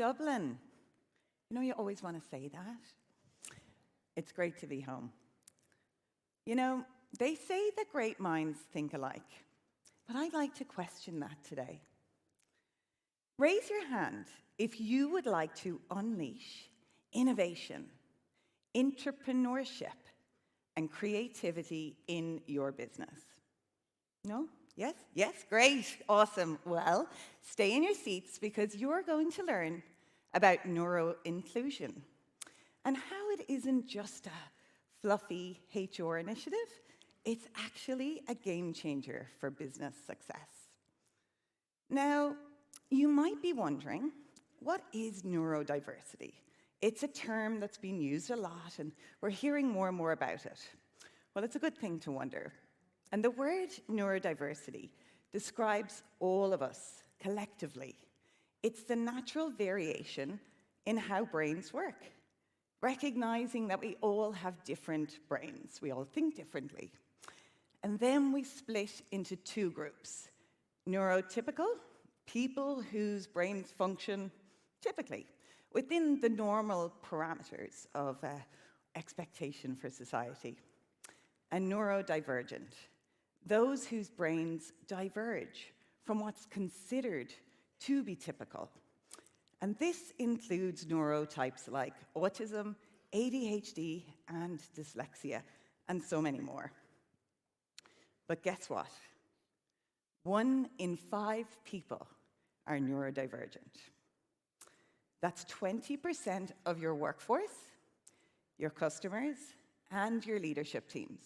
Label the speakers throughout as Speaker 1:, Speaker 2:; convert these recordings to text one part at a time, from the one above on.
Speaker 1: Dublin. You know, you always want to say that. It's great to be home. You know, they say that great minds think alike, but I'd like to question that today. Raise your hand if you would like to unleash innovation, entrepreneurship, and creativity in your business. No? Yes? Yes? Great. Awesome. Well, stay in your seats because you're going to learn about Neuroinclusion and how it isn't just a fluffy HR initiative, it's actually a game changer for business success. Now, you might be wondering, what is neurodiversity? It's a term that's been used a lot, and we're hearing more and more about it. Well, it's a good thing to wonder. And the word neurodiversity describes all of us collectively. It's the natural variation in how brains work, recognizing that we all have different brains. We all think differently. And then we split into two groups. Neurotypical, people whose brains function typically within the normal parameters of expectation for society. And neurodivergent, those whose brains diverge from what's considered to be typical. And this includes neurotypes like autism, ADHD, and dyslexia, and so many more. But guess what? 1 in 5 people are neurodivergent. That's 20% of your workforce, your customers, and your leadership teams.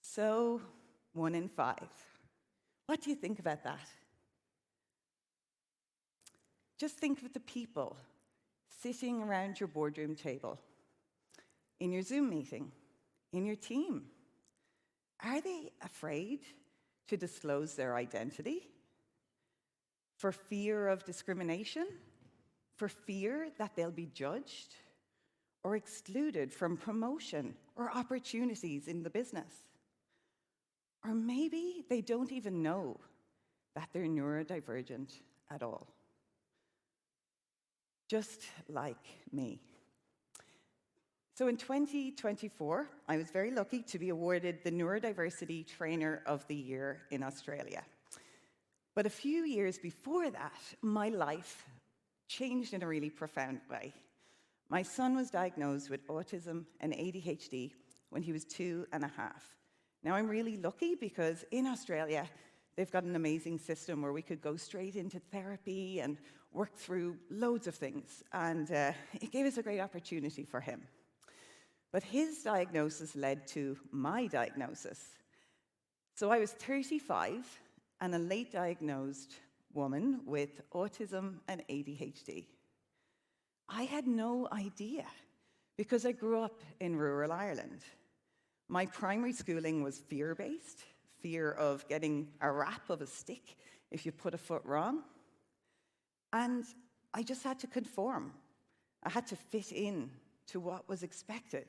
Speaker 1: So 1 in 5. What do you think about that? Just think of the people sitting around your boardroom table, in your Zoom meeting, in your team. Are they afraid to disclose their identity? For fear of discrimination? For fear that they'll be judged or excluded from promotion or opportunities in the business? Or maybe they don't even know that they're neurodivergent at all. Just like me. So in 2024, I was very lucky to be awarded the Neurodiversity Trainer of the Year in Australia. But a few years before that, my life changed in a really profound way. My son was diagnosed with autism and ADHD when he was 2.5. Now, I'm really lucky because in Australia, they've got an amazing system where we could go straight into therapy and work through loads of things. And it gave us a great opportunity for him. But his diagnosis led to my diagnosis. So I was 35 and a late diagnosed woman with autism and ADHD. I had no idea because I grew up in rural Ireland. My primary schooling was fear-based, fear of getting a rap of a stick if you put a foot wrong. And I just had to conform. I had to fit in to what was expected.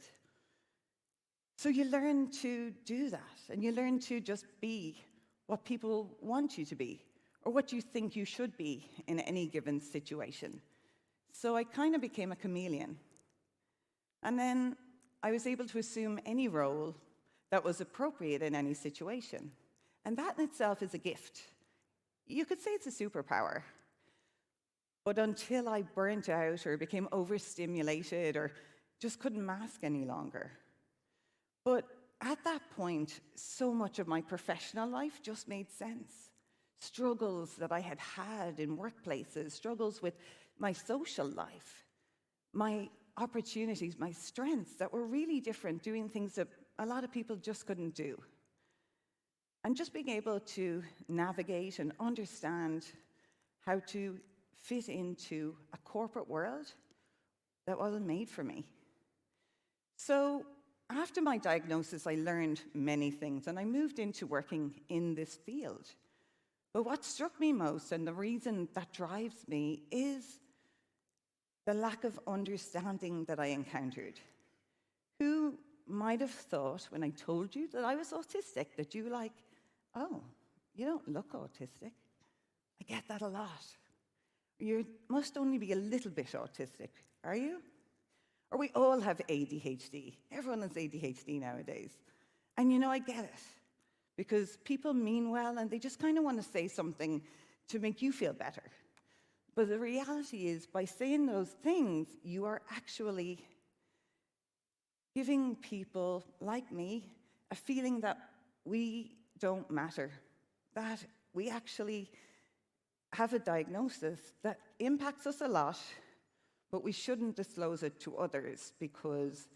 Speaker 1: So you learn to do that, and you learn to just be what people want you to be, or what you think you should be in any given situation. So I kind of became a chameleon. And then I was able to assume any role that was appropriate in any situation. And that in itself is a gift. You could say it's a superpower. But until I burnt out or became overstimulated or just couldn't mask any longer. But at that point, so much of my professional life just made sense. Struggles that I had had in workplaces, struggles with my social life, my opportunities, my strengths that were really different, doing things that a lot of people just couldn't do. And just being able to navigate and understand how to fit into a corporate world that wasn't made for me. So after my diagnosis, I learned many things, and I moved into working in this field. But what struck me most, and the reason that drives me, is the lack of understanding that I encountered. Who might have thought, when I told you that I was autistic, that you were like, oh, you don't look autistic. I get that a lot. you must only be a little bit autistic, are you? Or we all have ADHD. Everyone has ADHD nowadays. And I get it. Because people mean well and they just kind of want to say something to make you feel better. But the reality is, by saying those things, you are actually giving people like me a feeling that we don't matter, that we actually have a diagnosis that impacts us a lot, but we shouldn't disclose it to others because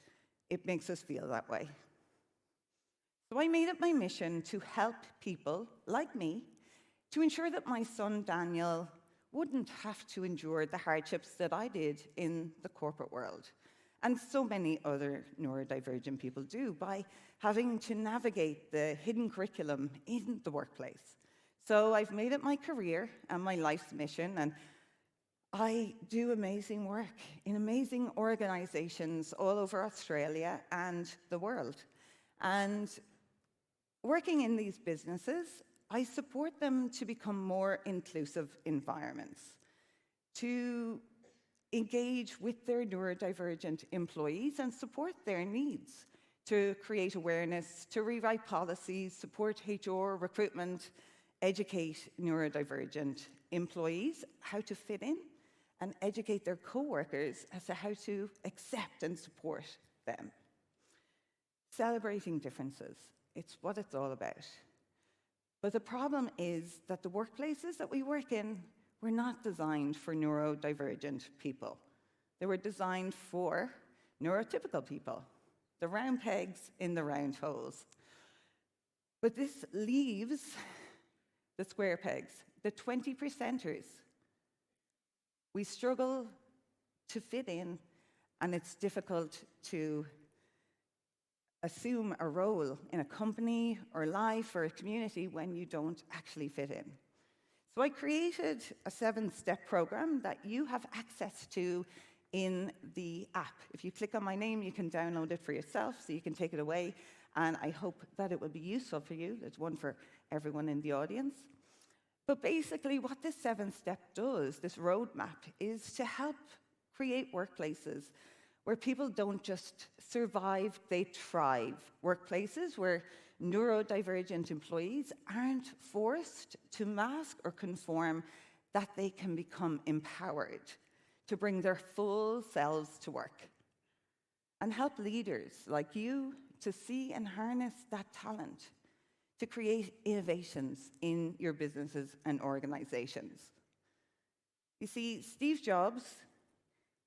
Speaker 1: it makes us feel that way. So I made it my mission to help people like me to ensure that my son Daniel wouldn't have to endure the hardships that I did in the corporate world, and so many other neurodivergent people do, by having to navigate the hidden curriculum in the workplace. So I've made it my career and my life's mission, and I do amazing work in amazing organizations all over Australia and the world. And working in these businesses, I support them to become more inclusive environments, to engage with their neurodivergent employees and support their needs, to create awareness, to rewrite policies, support HR, recruitment, educate neurodivergent employees how to fit in, and educate their co-workers as to how to accept and support them. Celebrating differences, it's what it's all about. But the problem is that the workplaces that we work in were not designed for neurodivergent people. They were designed for neurotypical people, the round pegs in the round holes. But this leaves the square pegs, the 20%ers. We struggle to fit in, and it's difficult to assume a role in a company or life or a community when you don't actually fit in. So I created a 7-step program that you have access to in the app. If you click on my name, you can download it for yourself, so you can take it away, and I hope that it will be useful for you. There's one for everyone in the audience. But basically, what this 7-step does, this roadmap, is to help create workplaces where people don't just survive, they thrive. Workplaces where neurodivergent employees aren't forced to mask or conform, that they can become empowered to bring their full selves to work. And help leaders like you to see and harness that talent to create innovations in your businesses and organizations. You see, Steve Jobs,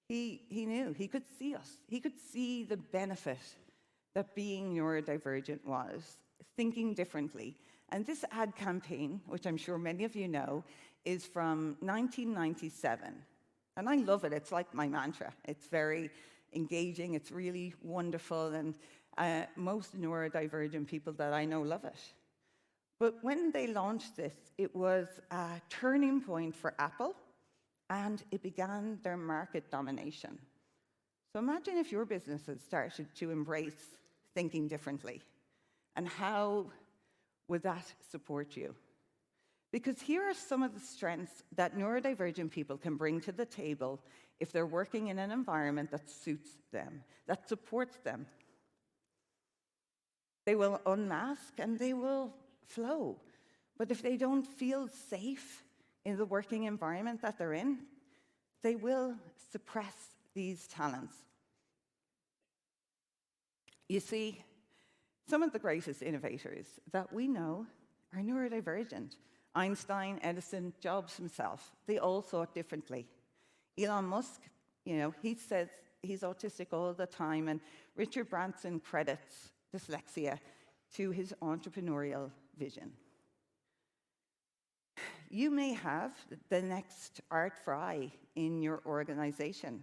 Speaker 1: he knew, he could see us. He could see the benefit that being neurodivergent was, thinking differently. And this ad campaign, which I'm sure many of you know, is from 1997. And I love it. It's like my mantra. It's very engaging. It's really wonderful. And most neurodivergent people that I know love it. But when they launched this, it was a turning point for Apple, and it began their market domination. So imagine if your businesses started to embrace thinking differently, and how would that support you? Because here are some of the strengths that neurodivergent people can bring to the table if they're working in an environment that suits them, that supports them. They will unmask and they will flow. But if they don't feel safe in the working environment that they're in, they will suppress these talents. You see, some of the greatest innovators that we know are neurodivergent. Einstein, Edison, Jobs himself, they all thought differently. Elon Musk, he says he's autistic all the time, and Richard Branson credits dyslexia to his entrepreneurial vision. You may have the next Art Fry in your organization.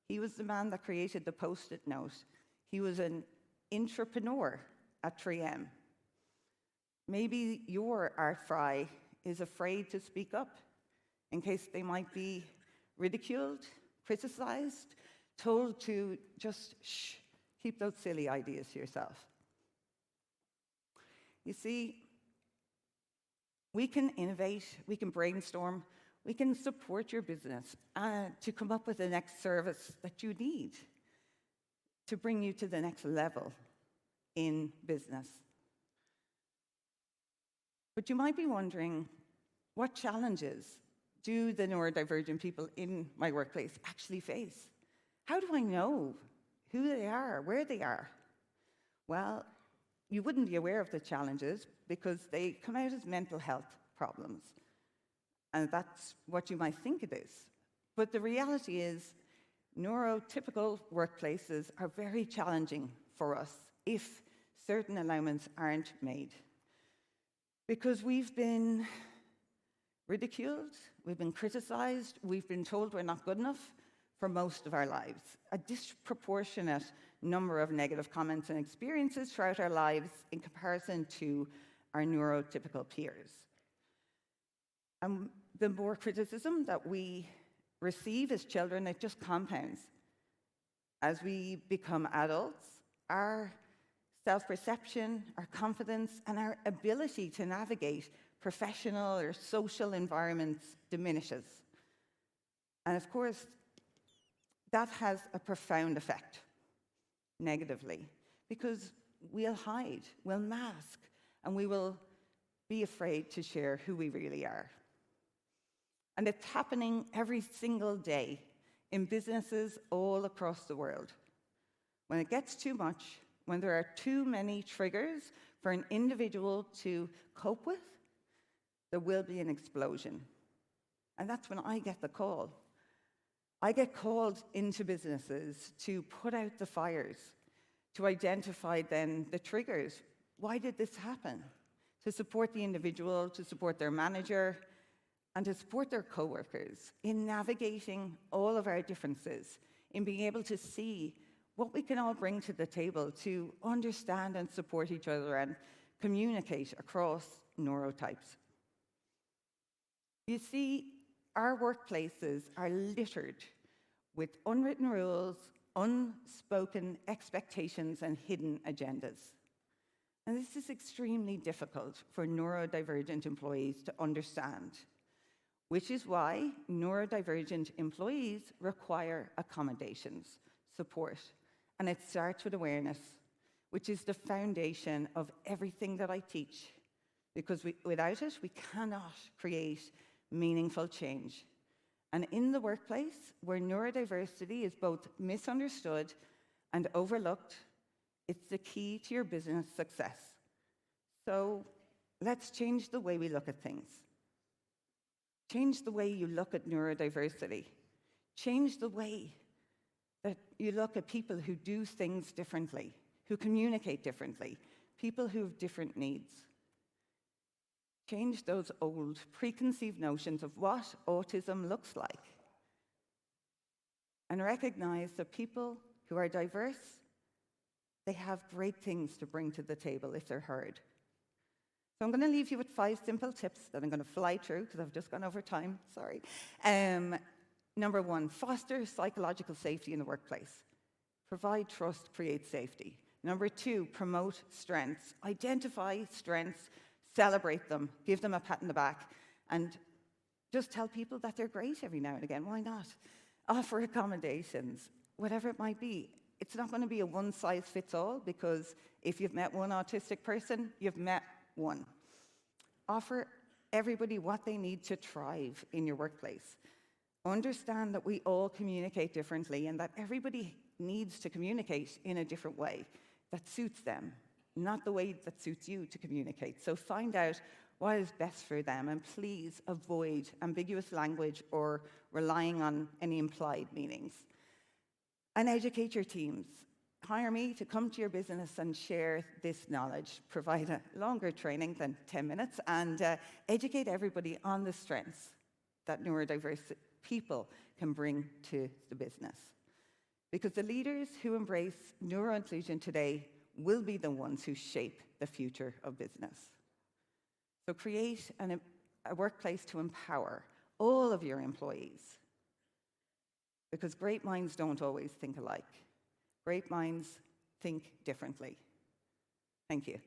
Speaker 1: He was the man that created the Post-it note. He was an entrepreneur at 3M. Maybe your Art Fry is afraid to speak up in case they might be ridiculed, criticized, told to just shh, keep those silly ideas to yourself. You see, we can innovate, we can brainstorm, We can support your business to come up with the next service that you need to bring you to the next level in business. But you might be wondering, what challenges do the neurodivergent people in my workplace actually face? How do I know who they are, where they are? Well, you wouldn't be aware of the challenges because they come out as mental health problems. And that's what you might think it is. But the reality is, neurotypical workplaces are very challenging for us if certain allowance aren't made. Because we've been ridiculed, we've been criticized, we've been told we're not good enough for most of our lives. A disproportionate number of negative comments and experiences throughout our lives in comparison to our neurotypical peers. And the more criticism that we receive as children, it just compounds. As we become adults, our self-perception, our confidence, and our ability to navigate professional or social environments diminishes. And of course, that has a profound effect, negatively, because we'll hide, we'll mask, and we will be afraid to share who we really are. And it's happening every single day in businesses all across the world. When it gets too much, when there are too many triggers for an individual to cope with, there will be an explosion. And that's when I get the call. I get called into businesses to put out the fires, to identify then the triggers. Why did this happen? To support the individual, to support their manager, and to support their coworkers in navigating all of our differences, in being able to see what we can all bring to the table to understand and support each other and communicate across neurotypes. You see, our workplaces are littered with unwritten rules, unspoken expectations, and hidden agendas. And this is extremely difficult for neurodivergent employees to understand, which is why neurodivergent employees require accommodations, support, and it starts with awareness, which is the foundation of everything that I teach, because without it, we cannot create meaningful change. And in the workplace, where neurodiversity is both misunderstood and overlooked, it's the key to your business success. So let's change the way we look at things. Change the way you look at neurodiversity. Change the way that you look at people who do things differently, who communicate differently, people who have different needs. Change those old preconceived notions of what autism looks like. And recognize that people who are diverse, they have great things to bring to the table if they're heard. So I'm going to leave you with 5 simple tips that I'm going to fly through because I've just gone over time, sorry. Number 1, foster psychological safety in the workplace. Provide trust, create safety. Number 2, promote strengths. Identify strengths, celebrate them, give them a pat on the back, and just tell people that they're great every now and again. Why not? Offer accommodations, whatever it might be. It's not going to be a one-size-fits-all, because if you've met one autistic person, you've met one. Offer everybody what they need to thrive in your workplace. Understand that we all communicate differently and that everybody needs to communicate in a different way that suits them, not the way that suits you to communicate. So find out what is best for them, and please avoid ambiguous language or relying on any implied meanings. And educate your teams. Hire me to come to your business and share this knowledge. Provide a longer training than 10 minutes and educate everybody on the strengths that neurodiverse people can bring to the business. Because the leaders who embrace neuroinclusion today will be the ones who shape the future of business. So create a workplace to empower all of your employees. Because great minds don't always think alike. Great minds think differently. Thank you.